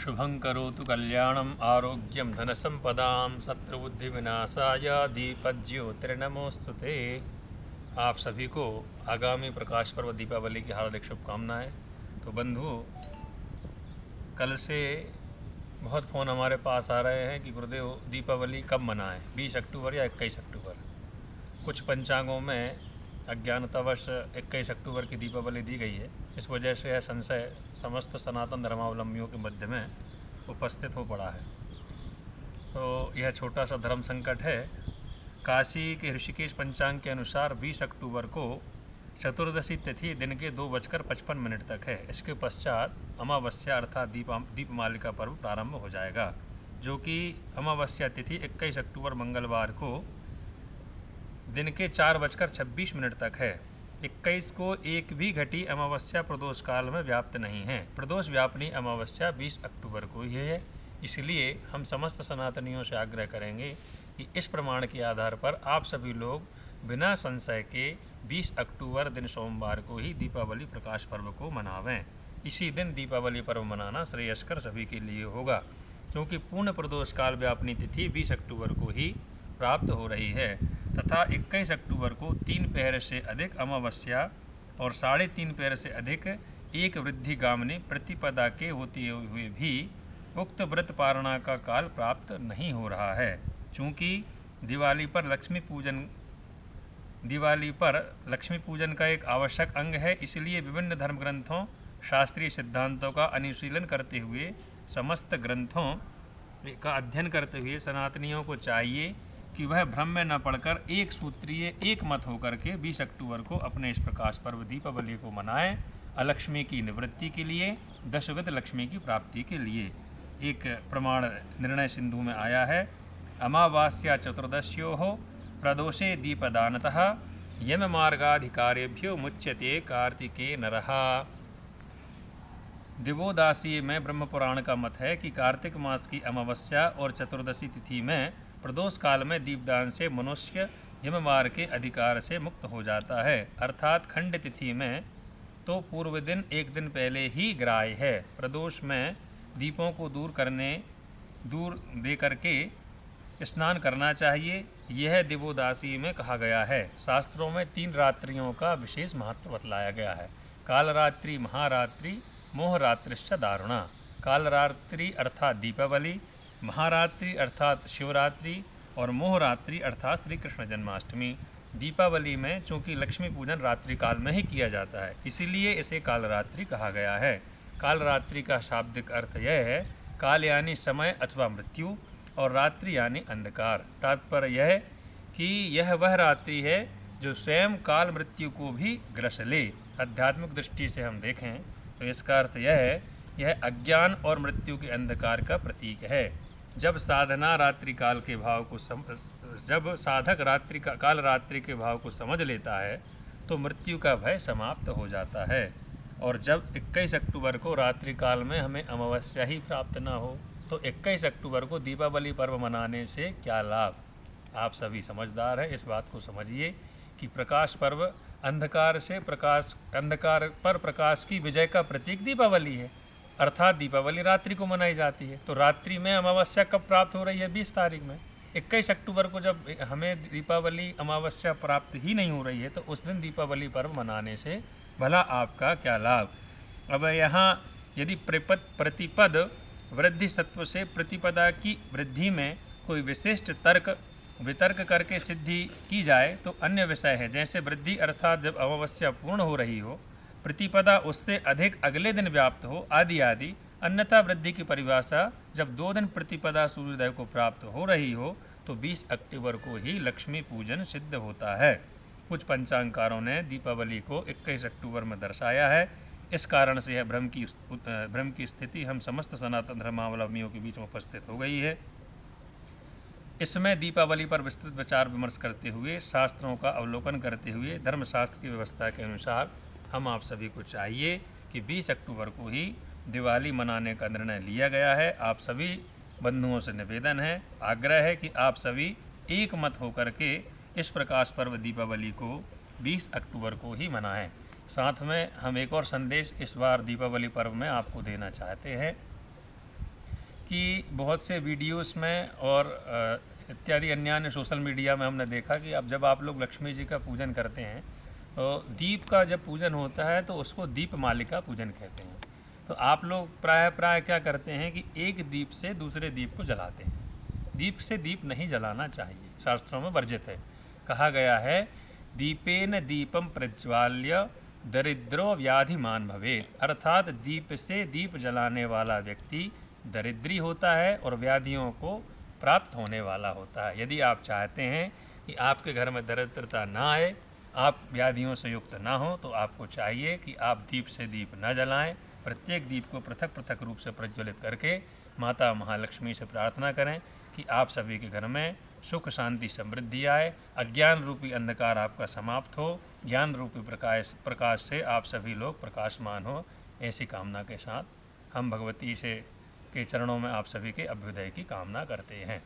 शुभं करोतु कल्याणम् आरोग्यं धनसंपदां शत्रुबुद्धिविनाशाय दीपज्योतिर्नमोस्तुते। आप सभी को आगामी प्रकाश पर्व दीपावली की हार्दिक शुभकामनाएं। तो बंधु, कल से बहुत फ़ोन हमारे पास आ रहे हैं कि गुरुदेव दीपावली कब मनाएं, 20 अक्टूबर या 21 अक्टूबर। कुछ पंचांगों में अज्ञानतावश 21 अक्टूबर की दीपावली दी गई है। इस वजह से यह संशय समस्त सनातन धर्मावलंबियों के मध्य में उपस्थित हो पड़ा है। तो यह छोटा सा धर्म संकट है। काशी के ऋषिकेश पंचांग के अनुसार 20 अक्टूबर को चतुर्दशी तिथि दिन के 2:55 तक है। इसके पश्चात अमावस्या अर्थात दीपमालिका पर्व प्रारंभ हो जाएगा, जो कि अमावस्या तिथि 21 अक्टूबर मंगलवार को दिन के 4:26 तक है। 21 को एक भी घटी अमावस्या प्रदोष काल में व्याप्त नहीं है। प्रदोष व्यापनी अमावस्या 20 अक्टूबर को ही है। इसलिए हम समस्त सनातनियों से आग्रह करेंगे कि इस प्रमाण के आधार पर आप सभी लोग बिना संशय के 20 अक्टूबर दिन सोमवार को ही दीपावली प्रकाश पर्व को मनावें। इसी दिन दीपावली पर्व मनाना श्रेयस्कर सभी के लिए होगा, क्योंकि पूर्ण प्रदोष काल व्यापनी तिथि 20 अक्टूबर को ही प्राप्त हो रही है तथा 21 अक्टूबर को 3 पहर से अधिक अमावस्या और 3.5 पहर से अधिक एक वृद्धि गामनी प्रतिपदा के होते हुए भी उक्त व्रत पारणा का काल प्राप्त नहीं हो रहा है। चूँकि दिवाली पर लक्ष्मी पूजन का एक आवश्यक अंग है, इसलिए विभिन्न धर्म ग्रंथों शास्त्रीय सिद्धांतों का अनुशीलन करते हुए समस्त ग्रंथों का अध्ययन करते हुए सनातनियों को चाहिए कि वह भ्रम में न पड़कर एक सूत्रीय एक मत होकर के 20 अक्टूबर को अपने इस प्रकाश पर्व दीपावली को मनाएं, अलक्ष्मी की निवृत्ति के लिए, दशविध लक्ष्मी की प्राप्ति के लिए। एक प्रमाण निर्णय सिंधु में आया है, अमावास्या चतुर्दश्योः प्रदोषे दीपदानतः यम मार्गाधिकारेभ्यो मुच्यते कार्तिके नरः। दिवोदासी में ब्रह्म पुराण का मत है कि कार्तिक मास की अमावस्या और चतुर्दशी तिथि में प्रदोष काल में दीपदान से मनुष्य यम मार्ग के अधिकार से मुक्त हो जाता है, अर्थात खंड तिथि में तो पूर्व दिन एक दिन पहले ही ग्राह्य है। प्रदोष में दीपों को दूर दे करके स्नान करना चाहिए, यह दिवोदासी में कहा गया है। शास्त्रों में 3 रात्रियों का विशेष महत्व बतलाया गया है, कालरात्रि, महारात्रि, मोहरात्रिश्च दारुणा। कालरात्रि अर्थात दीपावली, महारात्रि अर्थात शिवरात्रि और मोहरात्रि अर्थात श्री कृष्ण जन्माष्टमी। दीपावली में चूँकि लक्ष्मी पूजन रात्रि काल में ही किया जाता है, इसीलिए इसे कालरात्रि कहा गया है। कालरात्रि का शाब्दिक अर्थ यह है, काल यानी समय अथवा मृत्यु और रात्रि यानी अंधकार। तात्पर्य यह कि यह वह रात्रि है जो स्वयं काल मृत्यु को भी ग्रस ले। आध्यात्मिक दृष्टि से हम देखें तो इसका अर्थ यह है, यह अज्ञान और मृत्यु के अंधकार का प्रतीक है। जब साधना रात्रि काल के भाव को जब साधक काल रात्रि के भाव को समझ लेता है तो मृत्यु का भय समाप्त हो जाता है। और जब 21 अक्टूबर को रात्रि काल में हमें अमावस्या ही प्राप्त ना हो तो 21 अक्टूबर को दीपावली पर्व मनाने से क्या लाभ। आप सभी समझदार हैं, इस बात को समझिए कि प्रकाश पर्व अंधकार पर प्रकाश की विजय का प्रतीक दीपावली है, अर्थात दीपावली रात्रि को मनाई जाती है। तो रात्रि में अमावस्या कब प्राप्त हो रही है? 20 तारीख में। 21 अक्टूबर को जब हमें दीपावली अमावस्या प्राप्त ही नहीं हो रही है तो उस दिन दीपावली पर्व मनाने से भला आपका क्या लाभ। अब यहाँ यदि प्रतिपद वृद्धि सत्व से प्रतिपदा की वृद्धि में कोई विशिष्ट वितर्क करके सिद्धि की जाए तो अन्य विषय है। जैसे वृद्धि अर्थात जब अमावस्या पूर्ण हो रही हो, प्रतिपदा उससे अधिक अगले दिन व्याप्त हो, आदि आदि। अन्यथा वृद्धि की परिभाषा जब 2 दिन प्रतिपदा सूर्योदय को प्राप्त हो रही हो तो 20 अक्टूबर को ही लक्ष्मी पूजन सिद्ध होता है। कुछ पंचांगकारों ने दीपावली को 21 अक्टूबर में दर्शाया है। इस कारण से यह भ्रम की स्थिति हम समस्त सनातन धर्मावलंबियों के बीच में उपस्थित हो गई है। इसमें दीपावली पर विस्तृत विचार विमर्श करते हुए, शास्त्रों का अवलोकन करते हुए, धर्मशास्त्र की व्यवस्था के अनुसार हम आप सभी को चाहिए कि 20 अक्टूबर को ही दिवाली मनाने का निर्णय लिया गया है। आप सभी बंधुओं से निवेदन है, आग्रह है कि आप सभी एक मत होकर के इस प्रकाश पर्व दीपावली को 20 अक्टूबर को ही मनाएं। साथ में हम एक और संदेश इस बार दीपावली पर्व में आपको देना चाहते हैं कि बहुत से वीडियोस में और इत्यादि अन्य सोशल मीडिया में हमने देखा कि अब जब आप लोग लक्ष्मी जी का पूजन करते हैं तो दीप का जब पूजन होता है तो उसको दीपमालिका पूजन कहते हैं। तो आप लोग प्राय क्या करते हैं कि एक दीप से दूसरे दीप को जलाते हैं। दीप से दीप नहीं जलाना चाहिए, शास्त्रों में वर्जित है। कहा गया है दीपेन दीपम प्रज्वाल्य दरिद्रो व्याधिमान भवेत, अर्थात दीप से दीप जलाने वाला व्यक्ति दरिद्री होता है और व्याधियों को प्राप्त होने वाला होता है। यदि आप चाहते हैं कि आपके घर में दरिद्रता ना आए, आप व्याधियों से युक्त ना हो, तो आपको चाहिए कि आप दीप से दीप न जलाएं। प्रत्येक दीप को पृथक पृथक रूप से प्रज्वलित करके माता महालक्ष्मी से प्रार्थना करें कि आप सभी के घर में सुख शांति समृद्धि आए, अज्ञान रूपी अंधकार आपका समाप्त हो, ज्ञान रूपी प्रकाश से आप सभी लोग प्रकाशमान हो। ऐसी कामना के साथ हम भगवती से के चरणों में आप सभी के अभ्युदय की कामना करते हैं।